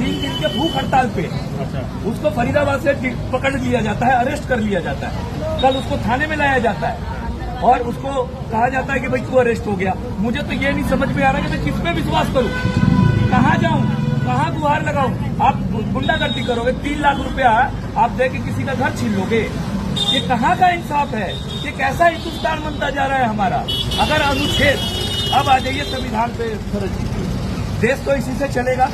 3 दिन के भूख हड़ताल पे। उसको फरीदाबाद से पकड़ लिया जाता है, अरेस्ट कर लिया जाता है, कल उसको थाने में लाया जाता है और उसको कहा जाता है कि भाई तू अरेस्ट हो गया। मुझे तो ये नहीं समझ में आ रहा कि मैं किस पे विश्वास करूं, कहाँ जाऊं, कहाँ गुहार लगाऊं। आप गुंडागर्दी करोगे, 3 लाख रुपया आप देके किसी का घर छीन लोगे, ये कहाँ का इंसाफ है? ये कैसा हिंदुस्तान बनता जा रहा है हमारा? अगर अनुच्छेद, अब आ जाइए संविधान पे, देश तो इसी से चलेगा,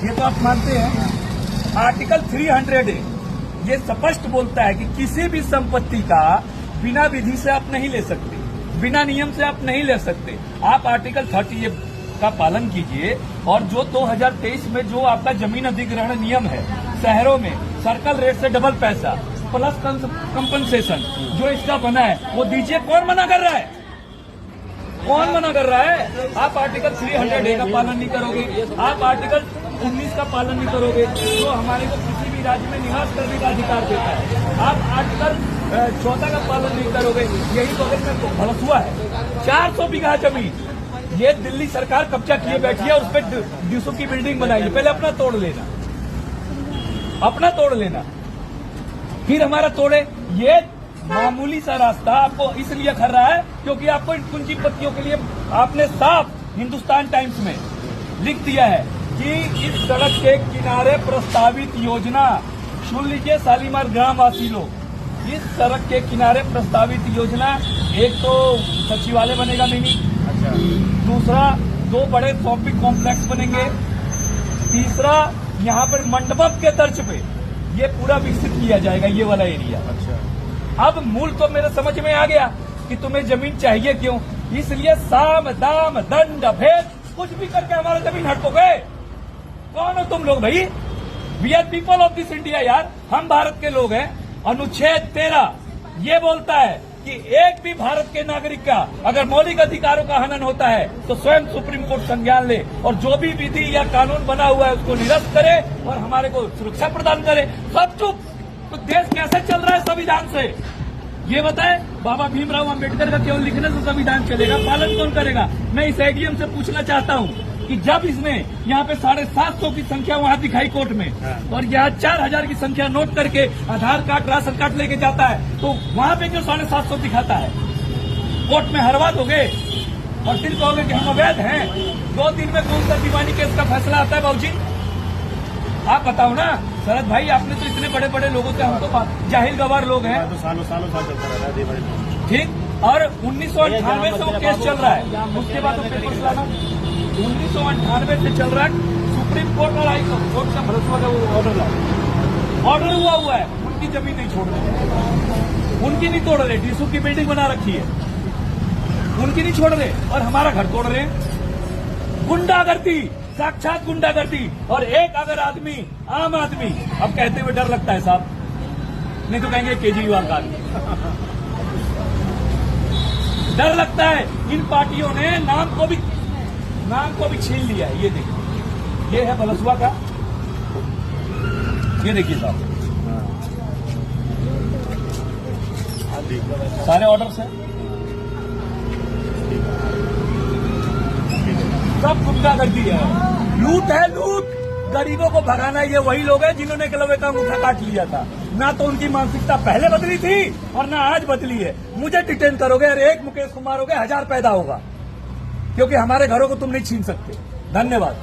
ये तो आप मानते हैं। आर्टिकल 300 ये स्पष्ट बोलता है कि किसी भी संपत्ति का बिना विधि से आप नहीं ले सकते, बिना नियम से आप नहीं ले सकते। आप आर्टिकल 30 का पालन कीजिए और जो 2023 में जो आपका जमीन अधिग्रहण नियम है, शहरों में सर्कल रेट से डबल पैसा प्लस कंपनसेशन जो इसका बना है वो दीजिए। कौन मना कर रहा है? कौन मना कर रहा है? आप आर्टिकल 300 का पालन नहीं करोगे, आप आर्टिकल 19 का पालन नहीं करोगे जो हमारे को किसी भी राज्य में निवास करने का अधिकार देता है, आप आर्टिकल 14 का पालन नहीं करोगे। यही बगल में भलसुआ है, 400 बीघा जमीन ये दिल्ली सरकार कब्जा किए बैठी है, उस पर डिसो की बिल्डिंग बनाई। पहले अपना तोड़ लेना, अपना तोड़ लेना, फिर हमारा तोड़े। ये मामूली सा रास्ता आपको इसलिए कर रहा है क्योंकि आपको इन पूंजीपतियों के लिए आपने साफ हिंदुस्तान टाइम्स में लिख दिया है कि इस सड़क के किनारे प्रस्तावित योजना, सुन लीजिए शालीमार ग्रामवासी लोग, इस सड़क के किनारे प्रस्तावित योजना, एक तो सचिवालय बनेगा मिनी, दूसरा 2 बड़े शॉपिंग कॉम्प्लेक्स बनेंगे, तीसरा यहाँ पर मंडपम के तर्ज पे ये पूरा विकसित किया जाएगा, ये वाला एरिया। अब मूल तो मेरे समझ में आ गया कि तुम्हें जमीन चाहिए क्यों, इसलिए साम दाम दंड भेद कुछ भी करके हमारा जमीन हड़पोगे। कौन हो तुम लोग भाई? We are people of this India यार, हम भारत के लोग हैं। अनुच्छेद 13 ये बोलता है कि एक भी भारत के नागरिक का अगर मौलिक अधिकारों का हनन होता है तो स्वयं सुप्रीम कोर्ट संज्ञान ले और जो भी विधि या कानून बना हुआ है उसको निरस्त करे और हमारे को सुरक्षा प्रदान करे। सब चुप, तो देश कैसे चल रहा है संविधान से? ये बताए। बाबा भीमराव अंबेडकर का केवल लिखने से संविधान चलेगा, पालन कौन करेगा? मैं इस एडीएम से पूछना चाहता हूँ कि जब इसने यहाँ पे 750 की संख्या वहाँ दिखाई कोर्ट में और यहाँ 4000 की संख्या नोट करके आधार कार्ड राशन कार्ड लेके जाता है, तो वहाँ पे क्यों 750 दिखाता है? कोर्ट में हरवा दोगे और फिर कहोगे कि हम अवैध हैं। 2 दिन में कौन सा दीवानी केस का फैसला आता है बाबूजी? आप बताओ ना शरद भाई, आपने तो इतने बड़े बड़े लोगों से, हम तो जाहिल गवार लोग हैं, तो सालों चलता रहा है, ठीक। और 1998 से वो केस चल रहा है, उसके बाद वो पेपर्स लाना 1998 से चल रहा है। सुप्रीम कोर्ट और हाई कोर्ट का भरोसा का ऑर्डर हुआ है, उनकी जमीन नहीं छोड़ रहे, उनकी नहीं तोड़ रहे, डीसू की बिल्डिंग बना रखी है, उनकी नहीं छोड़ रहे और हमारा घर तोड़ रहे हैं। गुंडागर्दी, साक्षात गुंडागर्दी। और एक अगर आदमी, आम आदमी, अब कहते हुए डर लगता है साहब, नहीं तो कहेंगे केजरीवाल का आदमी। डर लगता है। इन पार्टियों ने नाम को भी छीन लिया है। ये देखिए, ये है भलसुआ का, ये देखिए साहब, सारे ऑर्डर्स हैं, सब गुंडागर्दी है, लूट है, लूट। गरीबों को भगाना ये वही लोग हैं जिन्होंने एकलव्य का अंगूठा काट लिया था। ना तो उनकी मानसिकता पहले बदली थी और ना आज बदली है। मुझे डिटेन करोगे और एक मुकेश कुमार हो गए 1000 पैदा होगा, क्योंकि हमारे घरों को तुम नहीं छीन सकते। धन्यवाद।